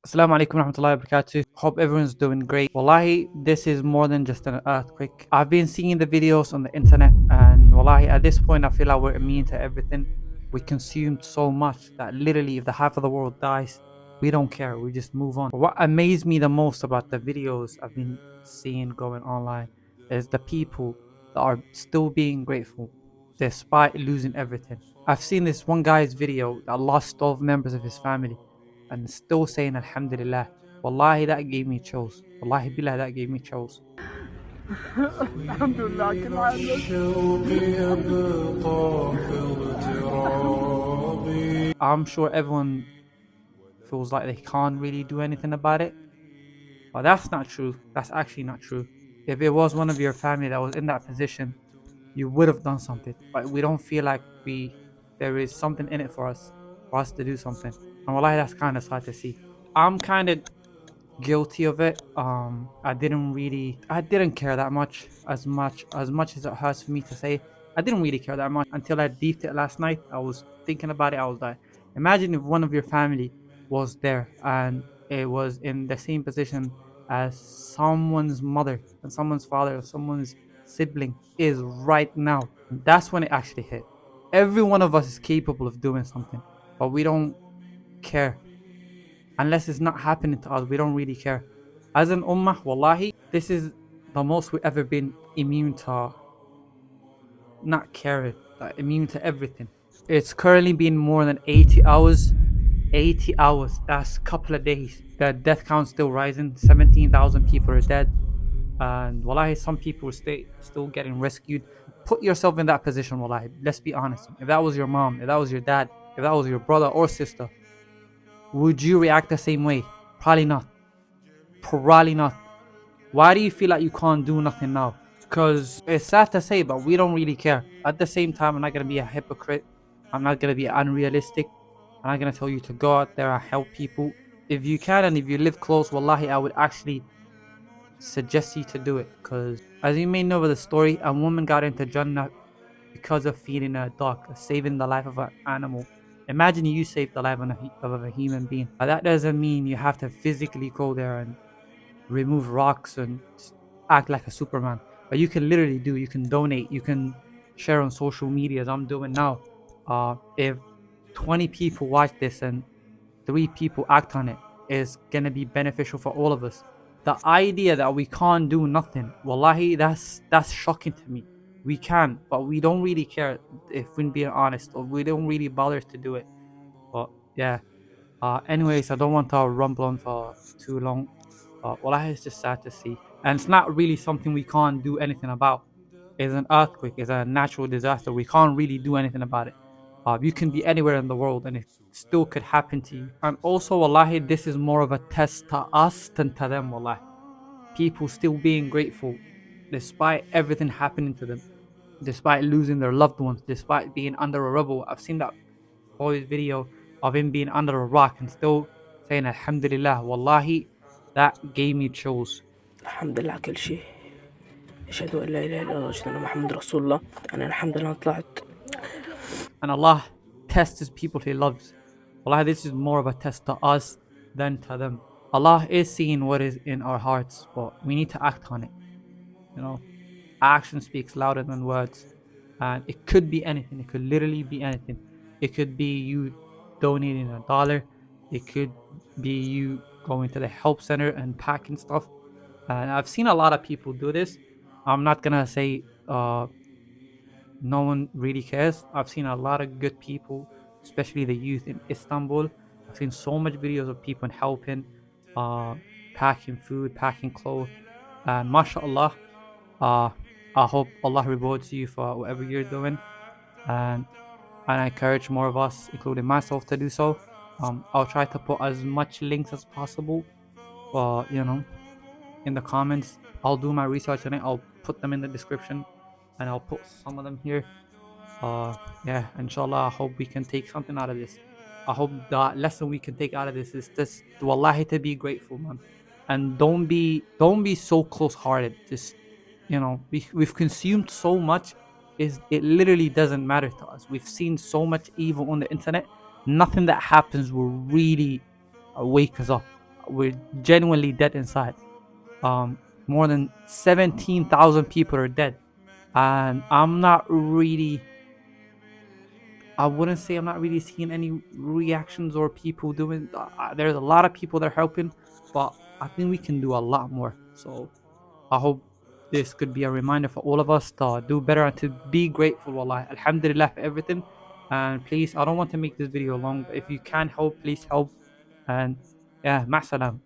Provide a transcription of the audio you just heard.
Assalamu alaikum warahmatullahi wabarakatuh. Hope everyone's doing great. Wallahi, this is more than just an earthquake. I've been seeing the videos on the internet, and wallahi, at this point, I feel like we're immune to everything. We consumed so much that literally, if the half of the world dies, we don't care. We just move on. But what amazed me the most about the videos I've been seeing going online is the people that are still being grateful despite losing everything. I've seen this one guy's video that lost 12 members of his family and still saying Alhamdulillah. Wallahi, that gave me chills. Wallahi billah, that gave me chills. I'm sure everyone feels like they can't really do anything about it, but that's not true. That's actually not true. If it was one of your family that was in that position, you would have done something. But we don't feel like there is something in it for us to do something. And wallahi, that's kind of sad to see. I'm kind of guilty of it. I didn't care that much as it hurts for me to say. I didn't really care that much until I deeped it last night. I was thinking about it. I was like, imagine if one of your family was there and it was in the same position as someone's mother and someone's father or someone's sibling is right now. That's when it actually hit. Every one of us is capable of doing something, but we don't care. Unless it's not happening to us, we don't really care. As an ummah, wallahi, this is the most we've ever been immune to not caring, immune to everything. It's currently been more than 80 hours. 80 hours, that's a couple of days. The death count's still rising. 17,000 people are dead. And wallahi, some people are still getting rescued. Put yourself in that position, wallahi. Let's be honest. If that was your mom, if that was your dad, if that was your brother or sister, would you react the same way? Probably not. Probably not. Why do you feel like you can't do nothing now? Because it's sad to say, but we don't really care. At the same time, I'm not going to be a hypocrite. I'm not going to be unrealistic. I'm not going to tell you to go out there and help people. If you can and if you live close, wallahi, I would actually suggest you to do it. Because as you may know of the story, a woman got into Jannah because of feeding a dog, saving the life of an animal. Imagine you saved the life of a human being. That doesn't mean you have to physically go there and remove rocks and act like a Superman. But you can literally do. You can donate. You can share on social media as I'm doing now. If 20 people watch this and 3 people act on it, it's gonna be beneficial for all of us. The idea that we can't do nothing, wallahi, that's shocking to me. We can, but we don't really care if we're being honest, or we don't really bother to do it. But yeah. Anyways, I don't want to rumble on for too long. Wallahi, it's just sad to see. And it's not really something we can't do anything about. It's an earthquake, it's a natural disaster. We can't really do anything about it. You can be anywhere in the world and it still could happen to you. And also, wallahi, this is more of a test to us than to them, wallahi. People still being grateful despite everything happening to them, despite losing their loved ones, despite being under a rubble. I've seen that boy's video of him being under a rock and still saying Alhamdulillah. Wallahi, that gave me chills. الحمد لله على كل شيء. أشهد أن لا إله إلا الله وأشهد أن محمد رسول الله. أنا الحمد لله طلعت. And Allah tests his people he loves. Wallahi, this is more of a test to us than to them. Allah is seeing what is in our hearts, but we need to act on it. You know, action speaks louder than words. And it could be anything. It could literally be anything. It could be you donating $1. It could be you going to the help center and packing stuff. And I've seen a lot of people do this. I'm not gonna say no one really cares. I've seen a lot of good people, especially the youth in Istanbul. I've seen so much videos of people helping, uh, packing food, packing clothes, and mashallah, uh, I hope Allah rewards you for whatever you're doing, and I encourage more of us, including myself, to do so. I'll try to put as much links as possible, in the comments. I'll do my research on it. I'll put them in the description, and I'll put some of them here. Yeah, inshallah, I hope we can take something out of this. I hope the lesson we can take out of this is just wallahi to be grateful, man. And don't be so close-hearted. Just we've consumed so much, is it literally doesn't matter to us. We've seen so much evil on the internet. Nothing that happens will really wake us up. we're genuinely dead inside. More than 17,000 people are dead, and I wouldn't say I'm not really seeing any reactions or people doing. There's a lot of people that are helping, but I think we can do a lot more. So I hope this could be a reminder for all of us to do better and to be grateful. Wallah, alhamdulillah for everything. And please, I don't want to make this video long, but if you can help, please help. And yeah, ma'salam.